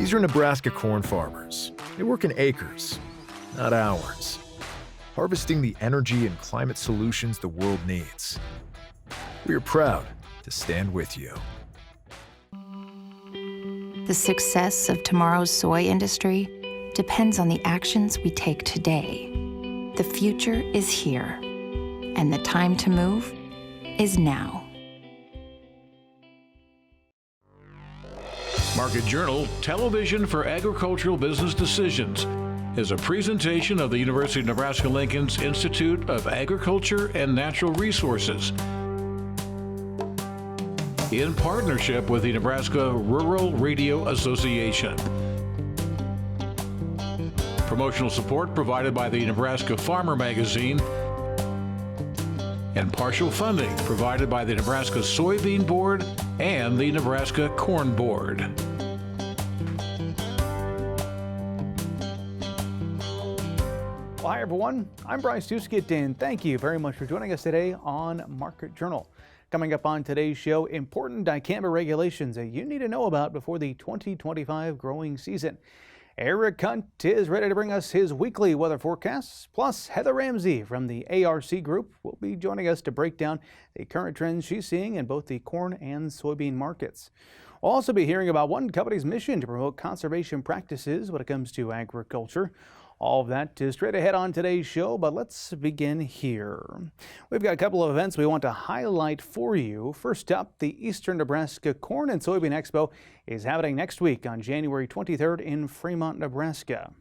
These are Nebraska corn farmers. They work in acres, not hours, harvesting the energy and climate solutions the world needs. We are proud to stand with you. The success of tomorrow's soy industry depends on the actions we take today. The future is here, and the time to move is now. Market Journal Television for Agricultural Business Decisions is a presentation of the University of Nebraska-Lincoln's Institute of Agriculture and Natural Resources in partnership with the Nebraska Rural Radio Association. Promotional support provided by the Nebraska Farmer Magazine and partial funding provided by the Nebraska Soybean Board and the Nebraska Corn Board. Well, hi everyone, I'm Bryce Duskett, and thank you very much for joining us today on Market Journal. Coming up on today's show, important Dicamba regulations that you need to know about before the 2025 growing season. Eric Hunt is ready to bring us his weekly weather forecasts. Plus, Heather Ramsey from the ARC Group will be joining us to break down the current trends she's seeing in both the corn and soybean markets. We'll also be hearing about one company's mission to promote conservation practices when it comes to agriculture. All of that is straight ahead on today's show, but let's begin here. We've got a couple of events we want to highlight for you. First up, the Eastern Nebraska Corn and Soybean Expo is happening next week on January 23rd in Fremont, Nebraska.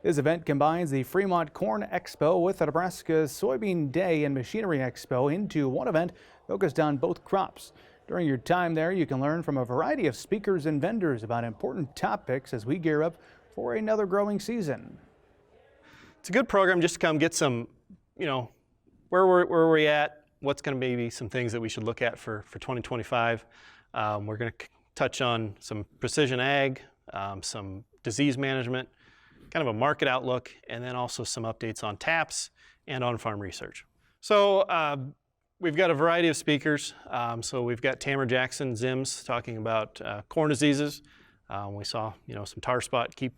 This event combines the Fremont Corn Expo with the Nebraska Soybean Day and Machinery Expo into one event focused on both crops. During your time there, you can learn from a variety of speakers and vendors about important topics as we gear up for another growing season. It's a good program just to come get some, where we're at, what's going to be some things that we should look at for 2025. We're going to touch on some precision ag, some disease management, kind of a market outlook, and then also some updates on TAPS and on-farm research. So we've got a variety of speakers. So we've got Tamara Jackson Zims talking about corn diseases. We saw, some tar spot keep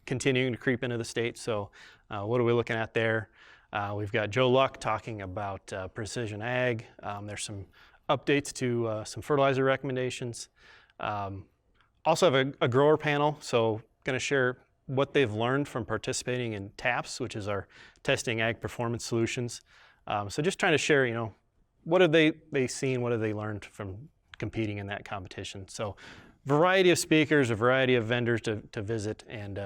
continuing to creep into the state. So what are we looking at there? We've got Joe Luck talking about precision ag. There's some updates to some fertilizer recommendations. Also have a grower panel. So going to share what they've learned from participating in TAPS, which is our Testing Ag Performance Solutions. So just trying to share, what have they seen, what have they learned from competing in that competition. So variety of speakers, a variety of vendors to visit, and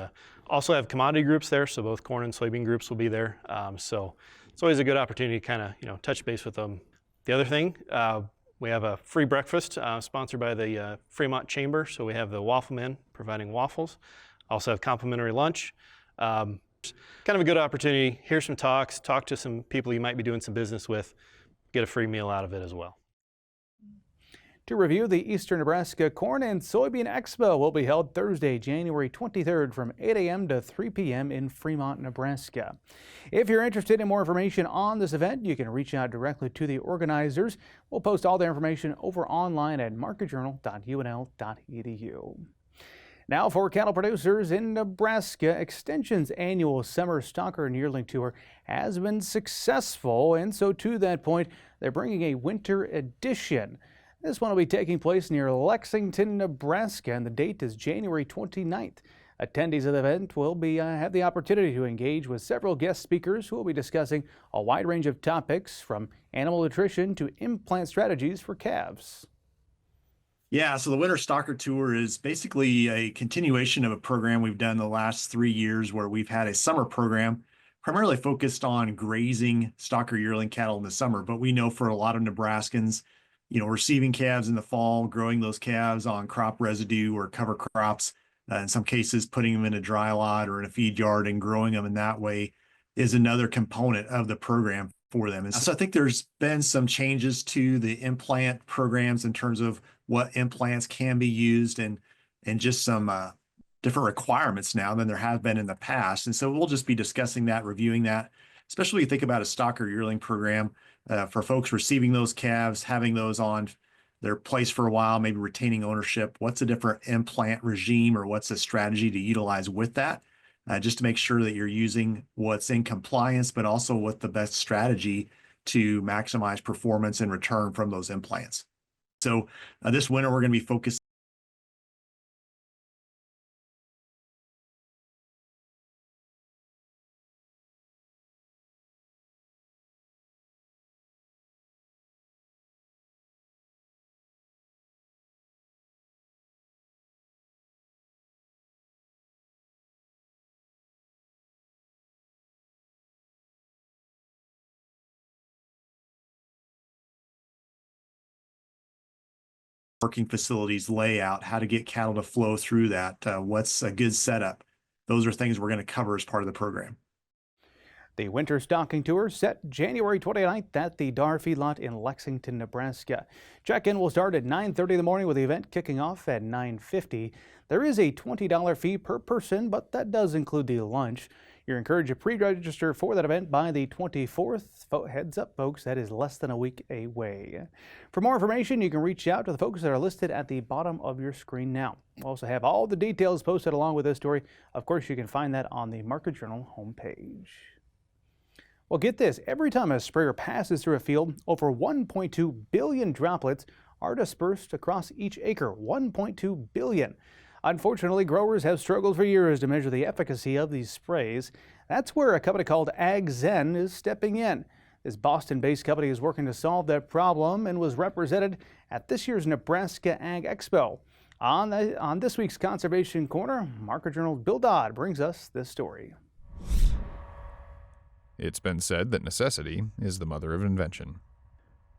also have commodity groups there, so both corn and soybean groups will be there. So it's always a good opportunity to kind of touch base with them. The other thing, we have a free breakfast sponsored by the Fremont Chamber, so we have the waffle men providing waffles. Also have complimentary lunch. Kind of a good opportunity, hear some talks, talk to some people you might be doing some business with, get a free meal out of it as well. To review, the Eastern Nebraska Corn and Soybean Expo will be held Thursday, January 23rd from 8 a.m. to 3 p.m. in Fremont, Nebraska. If you're interested in more information on this event, you can reach out directly to the organizers. We'll post all their information over online at marketjournal.unl.edu. Now for cattle producers in Nebraska, Extension's annual Summer Stocker and Yearling Tour has been successful, and so to that point, they're bringing a winter edition. This one will be taking place near Lexington, Nebraska, and the date is January 29th. Attendees of the event will have the opportunity to engage with several guest speakers who will be discussing a wide range of topics from animal nutrition to implant strategies for calves. Yeah, so the Winter Stocker Tour is basically a continuation of a program we've done the last 3 years where we've had a summer program primarily focused on grazing stocker yearling cattle in the summer. But we know for a lot of Nebraskans, receiving calves in the fall, growing those calves on crop residue or cover crops, in some cases putting them in a dry lot or in a feed yard and growing them in that way is another component of the program for them. And so I think there's been some changes to the implant programs in terms of what implants can be used and just some different requirements now than there have been in the past. And so we'll just be discussing that, reviewing that, especially when you think about a stocker yearling program for folks receiving those calves, having those on their place for a while, maybe retaining ownership. What's a different implant regime, or what's a strategy to utilize with that? Just to make sure that you're using what's in compliance, but also what the best strategy to maximize performance and return from those implants. So this winter, we're going to be focused working facilities layout, how to get cattle to flow through that, what's a good setup. Those are things we're going to cover as part of the program. The winter stocking tour set January 29th at the Dar Feedlot in Lexington, Nebraska. Check-in will start at 9:30 in the morning with the event kicking off at 9:50. There is a $20 fee per person, but that does include the lunch. You're encouraged to pre-register for that event by the 24th. Heads up, folks, that is less than a week away. For more information, you can reach out to the folks that are listed at the bottom of your screen now. We'll also have all the details posted along with this story. Of course, you can find that on the Market Journal homepage. Well, get this, every time a sprayer passes through a field, over 1.2 billion droplets are dispersed across each acre. 1.2 billion. Unfortunately, growers have struggled for years to measure the efficacy of these sprays. That's where a company called Ag Zen is stepping in. This Boston-based company is working to solve that problem and was represented at this year's Nebraska Ag Expo. On this week's Conservation Corner, Market Journal's Bill Dodd brings us this story. It's been said that necessity is the mother of invention.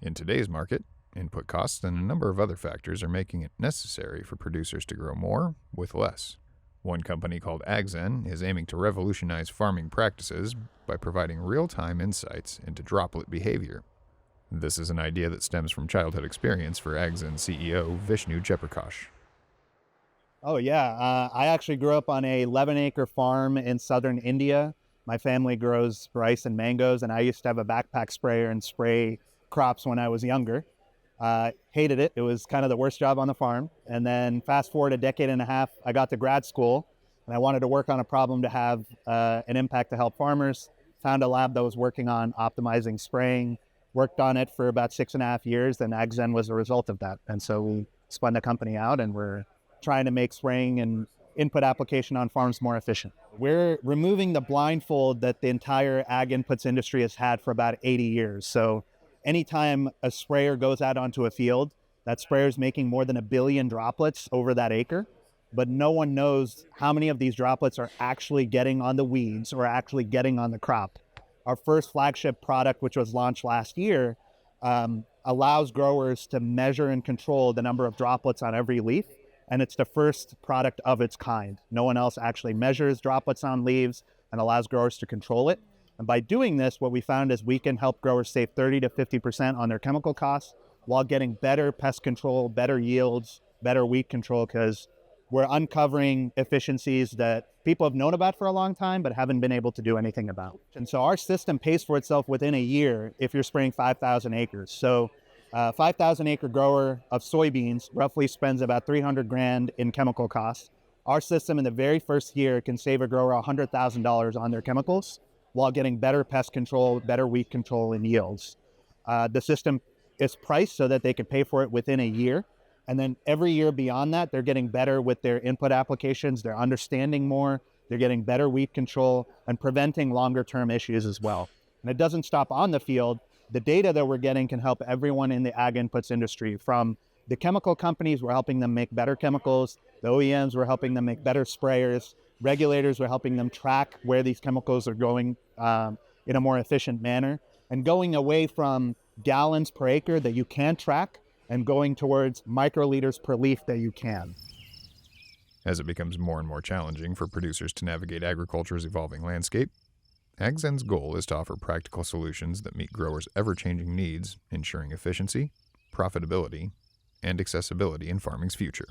In today's market, input costs and a number of other factors are making it necessary for producers to grow more with less. One company called Ag Zen is aiming to revolutionize farming practices by providing real-time insights into droplet behavior. This is an idea that stems from childhood experience for Ag Zen CEO Vishnu Jayaprakash. Oh yeah, I actually grew up on a 11-acre farm in southern India. My family grows rice and mangoes, and I used to have a backpack sprayer and spray crops when I was younger. Hated it. It was kind of the worst job on the farm. And then fast forward a decade and a half, I got to grad school, and I wanted to work on a problem to have an impact to help farmers. Found a lab that was working on optimizing spraying, worked on it for about 6.5 years, and Ag Zen was a result of that. And so we spun the company out, and we're trying to make spraying and input application on farms more efficient. We're removing the blindfold that the entire ag inputs industry has had for about 80 years. So anytime a sprayer goes out onto a field, that sprayer is making more than 1 billion droplets over that acre, but no one knows how many of these droplets are actually getting on the weeds or actually getting on the crop. Our first flagship product, which was launched last year, allows growers to measure and control the number of droplets on every leaf. And it's the first product of its kind. No one else actually measures droplets on leaves and allows growers to control it. And by doing this, what we found is we can help growers save 30 to 50% on their chemical costs while getting better pest control, better yields, better weed control, because we're uncovering efficiencies that people have known about for a long time but haven't been able to do anything about. And so our system pays for itself within a year if you're spraying 5,000 acres. So 5,000 acre grower of soybeans roughly spends about $300,000 in chemical costs. Our system in the very first year can save a grower $100,000 on their chemicals while getting better pest control, better weed control, and yields. The system is priced so that they can pay for it within a year. And then every year beyond that, they're getting better with their input applications. They're understanding more. They're getting better weed control and preventing longer term issues as well. And it doesn't stop on the field. The data that we're getting can help everyone in the ag inputs industry. From the chemical companies, we're helping them make better chemicals. The OEMs, we're helping them make better sprayers. Regulators, we're helping them track where these chemicals are going in a more efficient manner. And going away from gallons per acre that you can't track and going towards microliters per leaf that you can. As it becomes more and more challenging for producers to navigate agriculture's evolving landscape, Ag Zen's goal is to offer practical solutions that meet growers' ever-changing needs, ensuring efficiency, profitability, and accessibility in farming's future.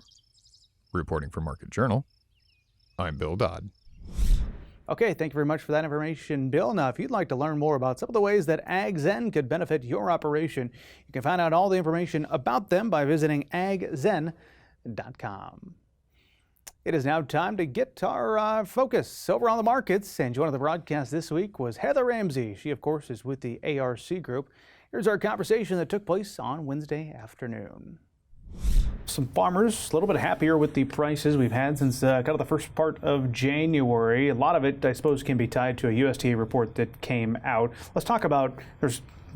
Reporting for Market Journal, I'm Bill Dodd. Okay, thank you very much for that information, Bill. Now, if you'd like to learn more about some of the ways that Ag Zen could benefit your operation, you can find out all the information about them by visiting agzen.com. It is now time to get our focus over on the markets, and joining the broadcast this week was Heather Ramsey. She, of course, is with the ARC Group. Here's our conversation that took place on Wednesday afternoon. Some farmers a little bit happier with the prices we've had since kind of the first part of January. A lot of it, I suppose, can be tied to a USDA report that came out. Let's talk about we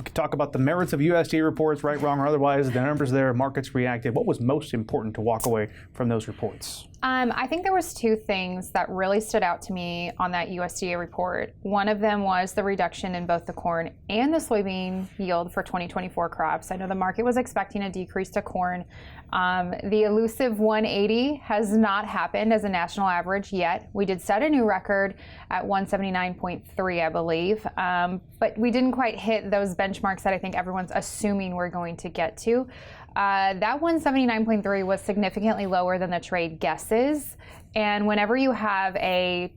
can talk about the merits of USDA reports, right, wrong, or otherwise. The numbers there, markets reacted. What was most important to walk away from those reports? I think there was two things that really stood out to me on that USDA report. One of them was the reduction in both the corn and the soybean yield for 2024 crops. I know the market was expecting a decrease to corn. The elusive 180 has not happened as a national average yet. We did set a new record at 179.3, I believe, but we didn't quite hit those benchmarks that I think everyone's assuming we're going to get to. That 179.3 was significantly lower than the trade guesses. And whenever you have a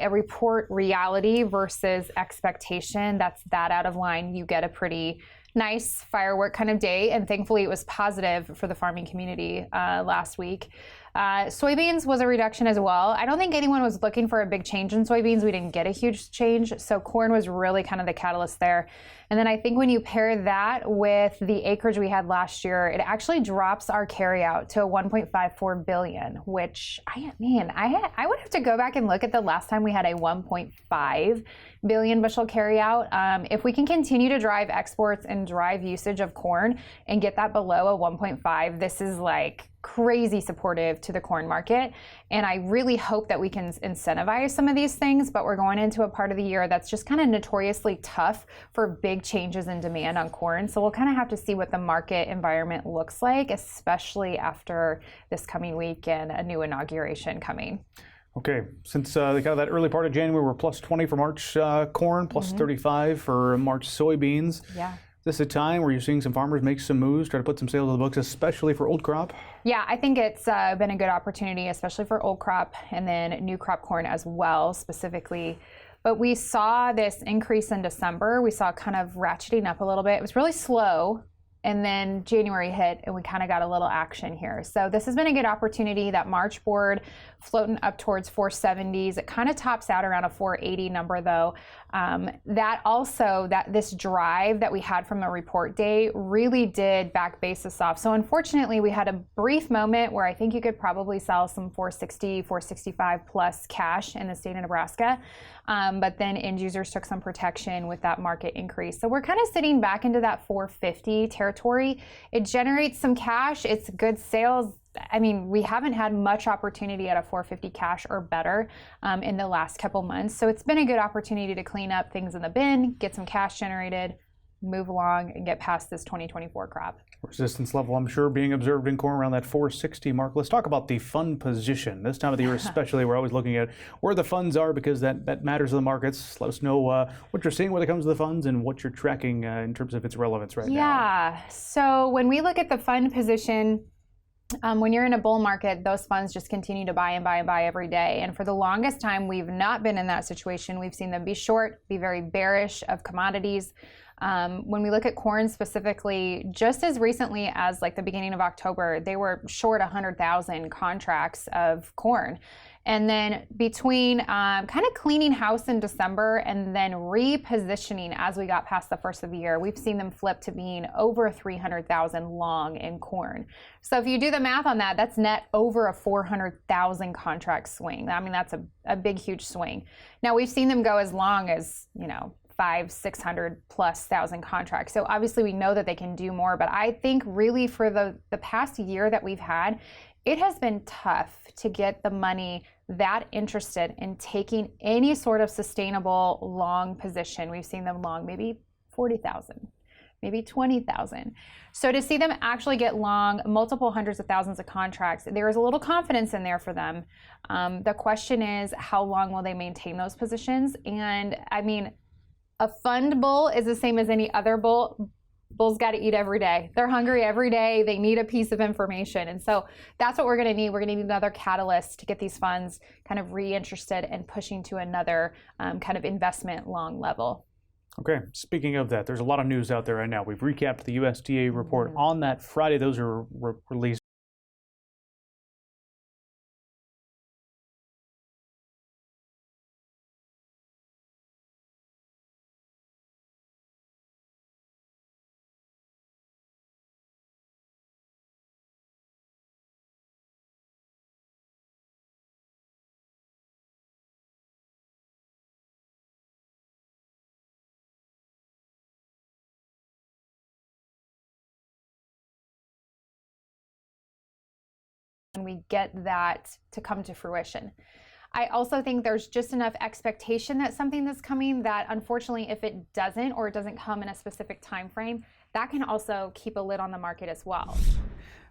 report reality versus expectation that's that out of line, you get a pretty nice firework kind of day. And thankfully it was positive for the farming community last week. Soybeans was a reduction as well. I don't think anyone was looking for a big change in soybeans. We didn't get a huge change. So corn was really kind of the catalyst there. And then I think when you pair that with the acreage we had last year, it actually drops our carryout to 1.54 billion, which I would have to go back and look at the last time we had a 1.5 billion bushel carryout. If we can continue to drive exports and drive usage of corn and get that below a 1.5, this is like crazy supportive to the corn market. And I really hope that we can incentivize some of these things, but we're going into a part of the year that's just kind of notoriously tough for big changes in demand on corn. So we'll kind of have to see what the market environment looks like, especially after this coming week and a new inauguration coming. Okay, since kind of that early part of January, we're plus 20 for March corn, plus 35 for March soybeans. Yeah. Is this a time where you're seeing some farmers make some moves, try to put some sales on the books, especially for old crop? Yeah, I think it's been a good opportunity, especially for old crop and then new crop corn as well, specifically. But we saw this increase in December. We saw kind of ratcheting up a little bit. It was really slow. And then January hit and we kind of got a little action here. So this has been a good opportunity. That March board floating up towards 470s. It kind of tops out around a 480 number though. This drive that we had from the report day really did back basis off. So unfortunately we had a brief moment where I think you could probably sell some 460, 465 plus cash in the state of Nebraska. But then end users took some protection with that market increase. So we're kind of sitting back into that 450 territory. It generates some cash. It's good sales. I mean, we haven't had much opportunity at a 450 cash or better in the last couple months. So it's been a good opportunity to clean up things in the bin, get some cash generated, move along and get past this 2024 crop. Resistance level, I'm sure, being observed in corn around that 460 mark. Let's talk about the fund position. This time of the year especially, we're always looking at where the funds are because that matters to the markets. Let us know what you're seeing when it comes to the funds and what you're tracking in terms of its relevance right now. Yeah, so when we look at the fund position, when you're in a bull market, those funds just continue to buy and buy and buy every day. And for the longest time, we've not been in that situation. We've seen them be short, be very bearish of commodities. When we look at corn specifically, just as recently as like the beginning of October, they were short 100,000 contracts of corn. And then between kind of cleaning house in December and then repositioning as we got past the first of the year, we've seen them flip to being over 300,000 long in corn. So if you do the math on that, that's net over a 400,000 contract swing. I mean, that's a big, huge swing. Now we've seen them go as long as, 500,000+ contracts. So obviously we know that they can do more, but I think really for the past year that we've had, it has been tough to get the money that interested in taking any sort of sustainable long position. We've seen them long maybe 40,000, maybe 20,000. So to see them actually get long multiple hundreds of thousands of contracts, there is a little confidence in there for them. The question is, how long will they maintain those positions? And I mean, a fund bull is the same as any other bull Bulls got to eat every day. They're hungry every day. They need a piece of information. And so that's what we're going to need. We're going to need another catalyst to get these funds kind of reinterested and pushing to another kind of investment long level. Okay, speaking of that, there's a lot of news out there right now. We've recapped the USDA report on that Friday. Those are released. And we get that to come to fruition. I also think there's just enough expectation that something that's coming that unfortunately if it doesn't, or it doesn't come in a specific time frame, that can also keep a lid on the market as well.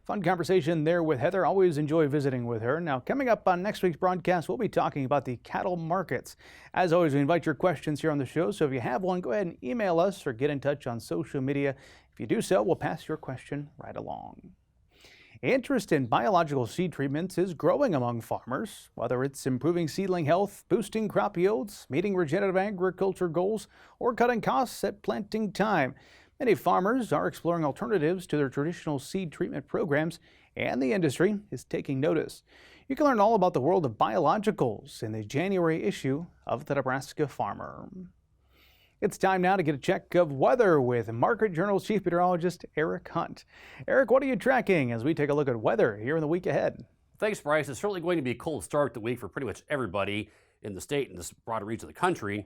Fun conversation there with Heather. Always enjoy visiting with her. Now, coming up on next week's broadcast, we'll be talking about the cattle markets. As always, we invite your questions here on the show. So if you have one, go ahead and email us or get in touch on social media. If you do so, we'll pass your question right along. Interest in biological seed treatments is growing among farmers, whether it's improving seedling health, boosting crop yields, meeting regenerative agriculture goals, or cutting costs at planting time. Many farmers are exploring alternatives to their traditional seed treatment programs, and the industry is taking notice. You can learn all about the world of biologicals in the January issue of the Nebraska Farmer. It's time now to get a check of weather with Market Journal's Chief Meteorologist Eric Hunt. Eric, what are you tracking as we take a look at weather here in the week ahead? Thanks, Bryce. It's certainly going to be a cold start to the week for pretty much everybody in the state and this broader region of the country.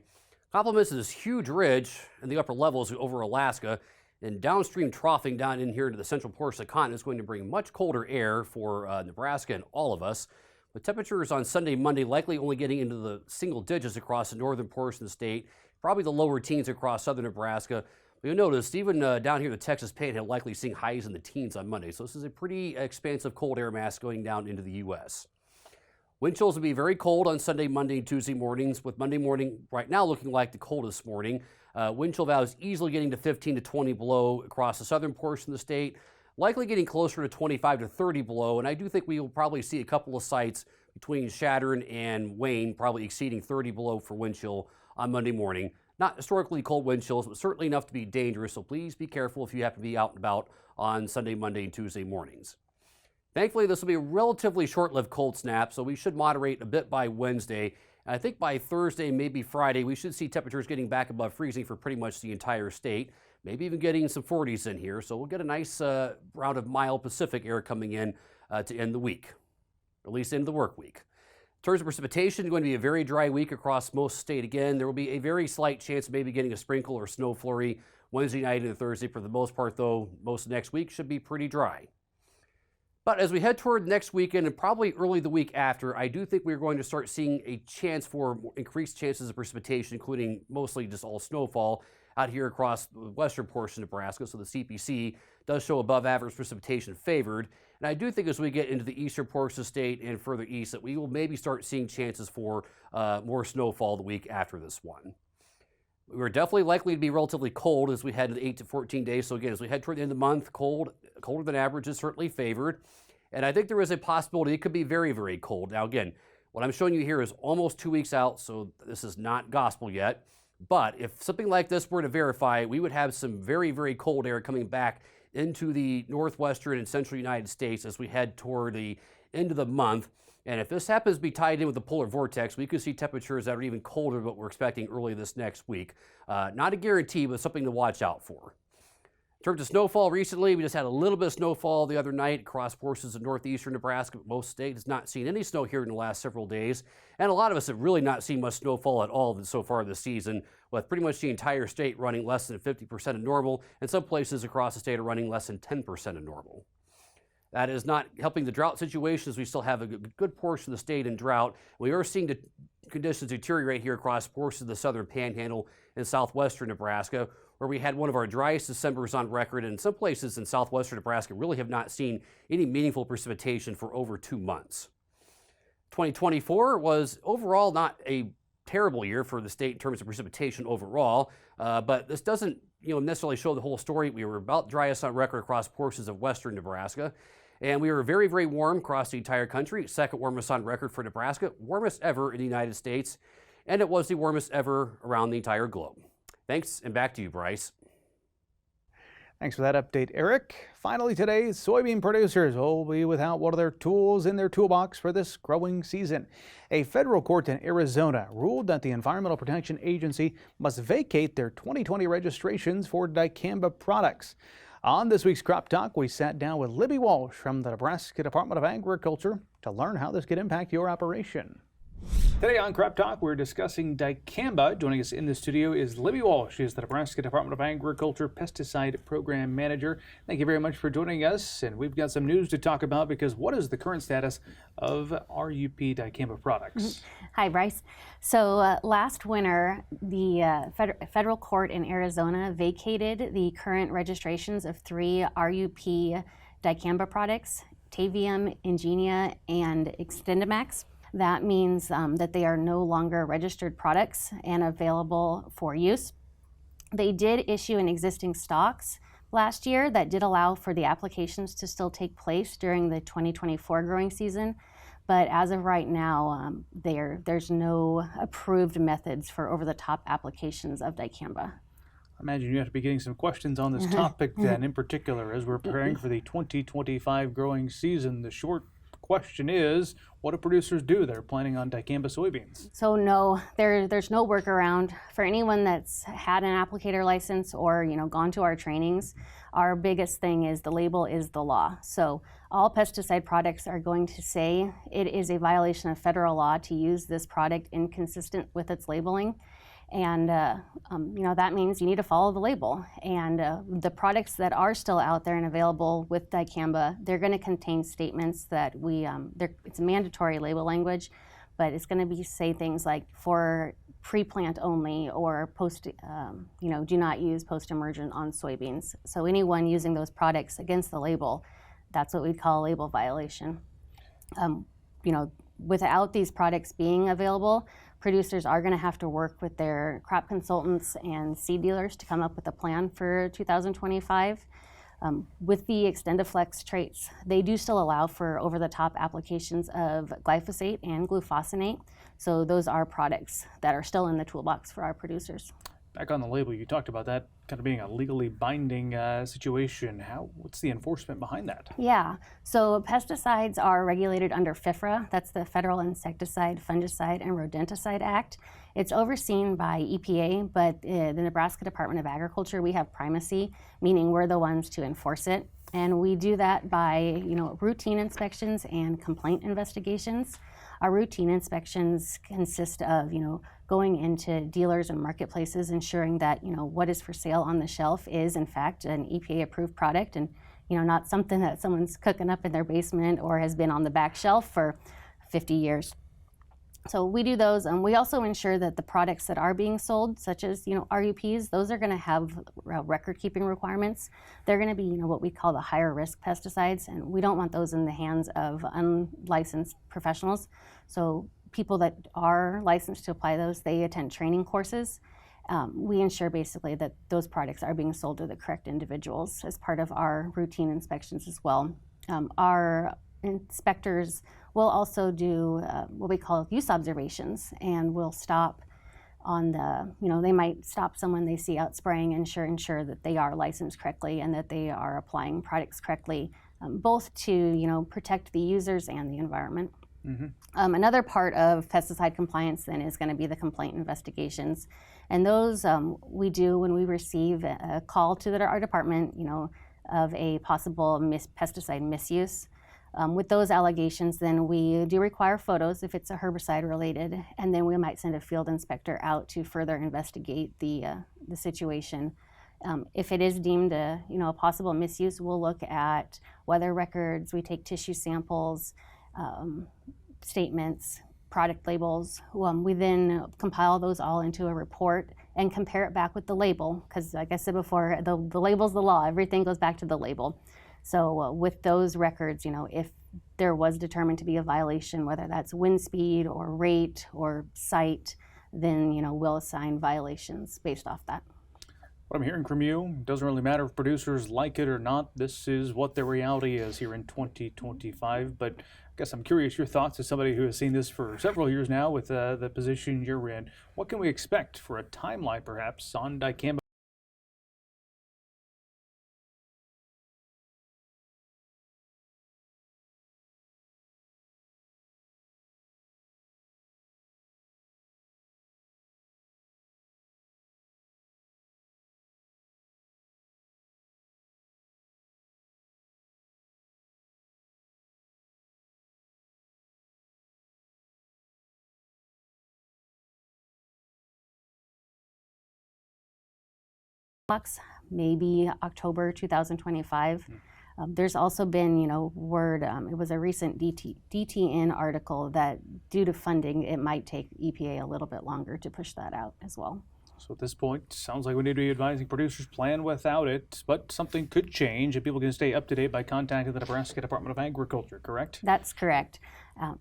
Compliments of this huge ridge in the upper levels over Alaska and downstream troughing down in here into the central portion of the continent is going to bring much colder air for Nebraska and all of us. With temperatures on Sunday, Monday likely only getting into the single digits across the northern portion of the state, probably the lower teens across southern Nebraska. But you'll notice even down here the Texas Panhandle likely seeing highs in the teens on Monday. So this is a pretty expansive cold air mass going down into the U.S. Wind chills will be very cold on Sunday, Monday, and Tuesday mornings, with Monday morning right now looking like the coldest morning. Wind chill values easily getting to 15 to 20 below across the southern portion of the state, likely getting closer to 25 to 30 below. And I do think we will probably see a couple of sites between Chadron and Wayne probably exceeding 30 below for wind chill on Monday morning. Not historically cold wind chills, but certainly enough to be dangerous, so please be careful if you have to be out and about on Sunday, Monday, and Tuesday mornings. Thankfully, this will be a relatively short-lived cold snap, so we should moderate a bit by Wednesday. And I think by Thursday, maybe Friday, we should see temperatures getting back above freezing for pretty much the entire state, maybe even getting some 40s in here. So we'll get a nice round of mild Pacific air coming in to end the week, or at least end the work week. In terms of precipitation, going to be a very dry week across most state again. There will be a very slight chance of maybe getting a sprinkle or snow flurry Wednesday night and Thursday. For the most part, though, most of next week should be pretty dry. But as we head toward next weekend and probably early the week after, I do think we're going to start seeing a chance for increased chances of precipitation, including mostly just all snowfall out here across the western portion of Nebraska. So the CPC does show above average precipitation favored. And I do think as we get into the eastern portion of the state and further east that we will maybe start seeing chances for more snowfall the week after this one. We're definitely likely to be relatively cold as we head into 8 to 14 days. So again, as we head toward the end of the month, colder than average is certainly favored. And I think there is a possibility it could be very, very cold. Now again, what I'm showing you here is almost 2 weeks out, so this is not gospel yet. But if something like this were to verify, we would have some very, very cold air coming back into the northwestern and central United States as we head toward the end of the month. And if this happens to be tied in with the polar vortex, we could see temperatures that are even colder than what we're expecting early this next week. Not a guarantee, but something to watch out for. In terms of snowfall recently, we just had a little bit of snowfall the other night across portions of northeastern Nebraska, but most states has not seen any snow here in the last several days. And a lot of us have really not seen much snowfall at all so far this season, with pretty much the entire state running less than 50% of normal, and some places across the state are running less than 10% of normal. That is not helping the drought situation, as we still have a good portion of the state in drought. We are seeing the conditions deteriorate here across portions of the southern panhandle and southwestern Nebraska, where we had one of our driest Decembers on record, and some places in southwestern Nebraska really have not seen any meaningful precipitation for over 2 months. 2024 was overall not a terrible year for the state in terms of precipitation overall, but this doesn't necessarily show the whole story. We were about driest on record across portions of western Nebraska. And we were very, very warm across the entire country. Second warmest on record for Nebraska, warmest ever in the United States. And it was the warmest ever around the entire globe. Thanks, and back to you, Bryce. Thanks for that update, Eric. Finally today, soybean producers will be without one of their tools in their toolbox for this growing season. A federal court in Arizona ruled that the Environmental Protection Agency must vacate their 2020 registrations for Dicamba products. On this week's Crop Talk, we sat down with Libby Walsh from the Nebraska Department of Agriculture to learn how this could impact your operation. Today on Crop Talk, we're discussing Dicamba. Joining us in the studio is Libby Walsh. She is the Nebraska Department of Agriculture Pesticide Program Manager. Thank you very much for joining us. And we've got some news to talk about because what is the current status of RUP Dicamba products? Hi, Bryce. So last winter, the federal court in Arizona vacated the current registrations of 3 RUP Dicamba products, Tavium, Ingenia, and Extendamax. That means that they are no longer registered products and available for use. They did issue an existing stocks last year that did allow for the applications to still take place during the 2024 growing season. But as of right now, there's no approved methods for over-the-top applications of Dicamba. I imagine you have to be getting some questions on this topic then, in particular, as we're preparing for the 2025 growing season. The short question is, what do producers do? They're planning on Dicamba soybeans. So no, there's no workaround. For anyone that's had an applicator license or gone to our trainings, our biggest thing is the label is the law. So all pesticide products are going to say it is a violation of federal law to use this product inconsistent with its labeling. And that means you need to follow the label. And the products that are still out there and available with Dicamba, they're going to contain statements that it's mandatory label language, but it's going to say things like for pre-plant only or do not use post-emergent on soybeans. So anyone using those products against the label, that's what we'd call a label violation. Without these products being available, producers are going to have to work with their crop consultants and seed dealers to come up with a plan for 2025. With the Extendiflex traits, they do still allow for over-the-top applications of glyphosate and glufosinate. So those are products that are still in the toolbox for our producers. Back on the label, you talked about that kind of being a legally binding situation. What's the enforcement behind that? Yeah, so pesticides are regulated under FIFRA. That's the Federal Insecticide, Fungicide, and Rodenticide Act. It's overseen by EPA, but the Nebraska Department of Agriculture, we have primacy, meaning we're the ones to enforce it. And we do that by routine inspections and complaint investigations. Our routine inspections consist of going into dealers and marketplaces, ensuring that what is for sale on the shelf is in fact an EPA approved product and not something that someone's cooking up in their basement or has been on the back shelf for 50 years. So we do those, and we also ensure that the products that are being sold, such as RUPs, those are going to have record-keeping requirements. They're going to be what we call the higher risk pesticides, and we don't want those in the hands of unlicensed professionals. So people that are licensed to apply those, they attend training courses. We ensure basically that those products are being sold to the correct individuals as part of our routine inspections as well. Our inspectors will also do what we call use observations, and will stop on they might stop someone they see out spraying and ensure that they are licensed correctly and that they are applying products correctly, both to protect the users and the environment. Mm-hmm. Another part of pesticide compliance then is going to be the complaint investigations, and those we do when we receive a call to our department, of a possible pesticide misuse. With those allegations, then we do require photos if it's a herbicide related, and then we might send a field inspector out to further investigate the situation. If it is deemed a possible misuse, we'll look at weather records. We take tissue samples, statements, product labels. We then compile those all into a report and compare it back with the label, because like I said before, the label's the law. Everything goes back to the label. So with those records, if there was determined to be a violation, whether that's wind speed or rate or site, then we'll assign violations based off that. What I'm hearing from you, doesn't really matter if producers like it or not. This is what the reality is here in 2025. But I guess I'm curious your thoughts as somebody who has seen this for several years now with the position you're in. What can we expect for a timeline perhaps on dicamba? Maybe October 2025. There's also been, word, it was a recent DTN article that due to funding, it might take EPA a little bit longer to push that out as well. So at this point, sounds like we need to be advising producers plan without it, but something could change and people can stay up to date by contacting the Nebraska Department of Agriculture, correct? That's correct.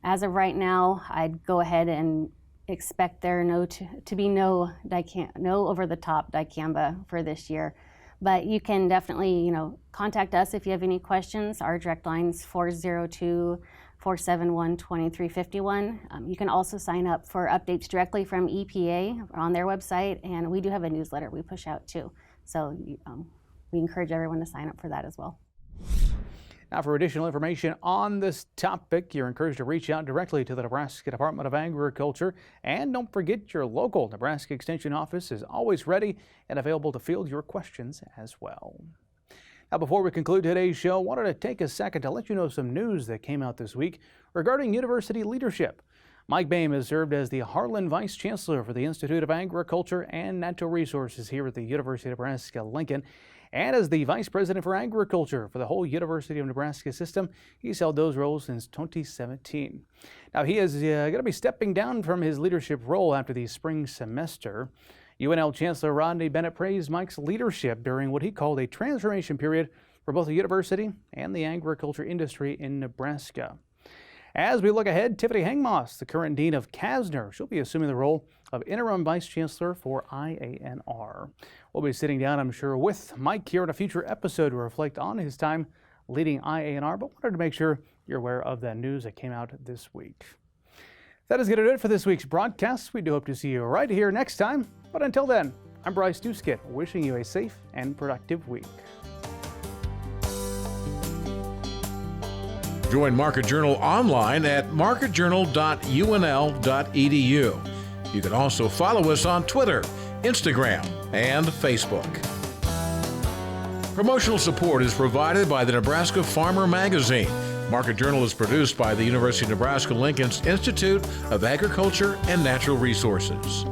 As of right now, I'd go ahead and expect there to be no over-the-top dicamba for this year. But you can definitely, contact us if you have any questions. Our direct line's 402-471-2351. You can also sign up for updates directly from EPA on their website, and we do have a newsletter we push out too. So we encourage everyone to sign up for that as well. Now, for additional information on this topic, you're encouraged to reach out directly to the Nebraska Department of Agriculture. And don't forget, your local Nebraska Extension office is always ready and available to field your questions as well. Now, before we conclude today's show, I wanted to take a second to let you know some news that came out this week regarding university leadership. Mike Boehm has served as the Harlan Vice Chancellor for the Institute of Agriculture and Natural Resources here at the University of Nebraska-Lincoln. And as the Vice President for Agriculture for the whole University of Nebraska system, he's held those roles since 2017. Now, he is going to be stepping down from his leadership role after the spring semester. UNL Chancellor Rodney Bennett praised Mike's leadership during what he called a transformation period for both the university and the agriculture industry in Nebraska. As we look ahead, Tiffany Hangmoss, the current Dean of Kasner, she'll be assuming the role of Interim Vice Chancellor for IANR. We'll be sitting down, I'm sure, with Mike here in a future episode to reflect on his time leading IANR, but wanted to make sure you're aware of that news that came out this week. That is going to do it for this week's broadcast. We do hope to see you right here next time. But until then, I'm Bryce Duskett, wishing you a safe and productive week. Join Market Journal online at marketjournal.unl.edu. You can also follow us on Twitter, Instagram, and Facebook. Promotional support is provided by the Nebraska Farmer Magazine. Market Journal is produced by the University of Nebraska-Lincoln's Institute of Agriculture and Natural Resources.